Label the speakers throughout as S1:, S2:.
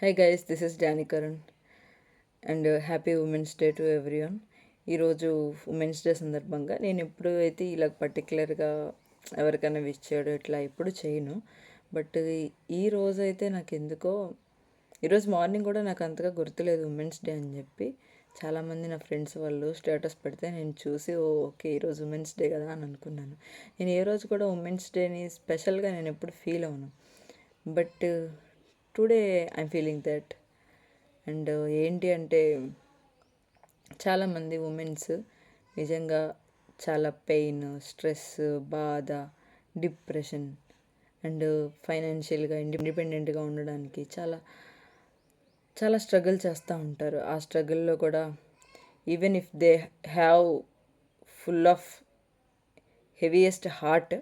S1: Hi guys, this is Danny Karan and happy women's day to everyone. ఈరోజు women's day సందర్భంగా నేను ఎప్పుడు అయితే ఇలా పర్టికులర్గా ఎవరికైనా విష్ చేయడం ఇట్లా ఎప్పుడు చేయను. బట్ ఈ రోజు అయితే నాకు ఎందుకో ఈరోజు మార్నింగ్ కూడా నాకు అంతగా గుర్తులేదు ఉమెన్స్ డే అని చెప్పి. చాలామంది నా ఫ్రెండ్స్ వాళ్ళు స్టేటస్ పెడితే నేను చూసి ఓకే ఈరోజు ఉమెన్స్ డే కదా అని అనుకున్నాను. నేను ఏ రోజు కూడా ఉమెన్స్ డేని స్పెషల్గా నేను ఎప్పుడు ఫీల్ అవ్వను. But today I'm feeling that. And ఏంటి అంటే చాలామంది ఉమెన్స్ నిజంగా చాలా పెయిన్, స్ట్రెస్, బాధ, డిప్రెషన్ అండ్ ఫైనాన్షియల్గా ఇండిపెండెంట్గా ఉండడానికి చాలా చాలా స్ట్రగుల్ చేస్తూ ఉంటారు. ఆ స్ట్రగుల్లో కూడా even if they have full of heaviest heart,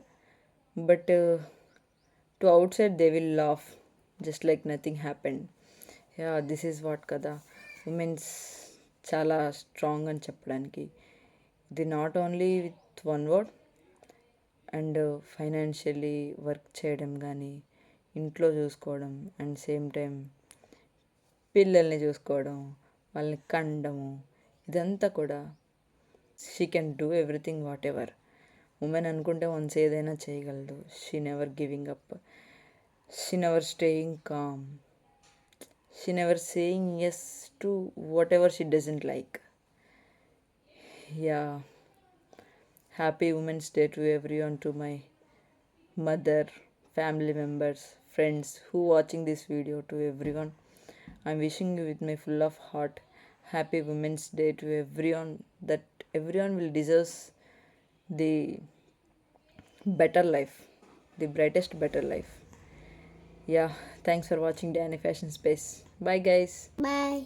S1: but to out side they will laugh just like nothing happened. Yeah, this is what కదా ఉమెన్స్ చాలా స్ట్రాంగ్ అని చెప్పడానికి. ఇది not only with one word. And financially work చేయడం కానీ, ఇంట్లో చూసుకోవడం and same time పిల్లల్ని చూసుకోవడం, వాళ్ళని కండము, ఇదంతా కూడా she can do everything whatever. Women అనుకుంటే వన్స్ ఏదైనా చేయగలదు. She never giving up, she never staying calm, she never saying yes to whatever she doesn't like. Yeah, happy Women's Day to everyone, to my mother, family members, friends who watching this video, to everyone. I'm wishing you with my full of heart happy Women's Day to everyone, that everyone will deserves the better life, the brightest better life. Yeah, thanks for watching Danny Fashion Space. Bye guys.
S2: Bye.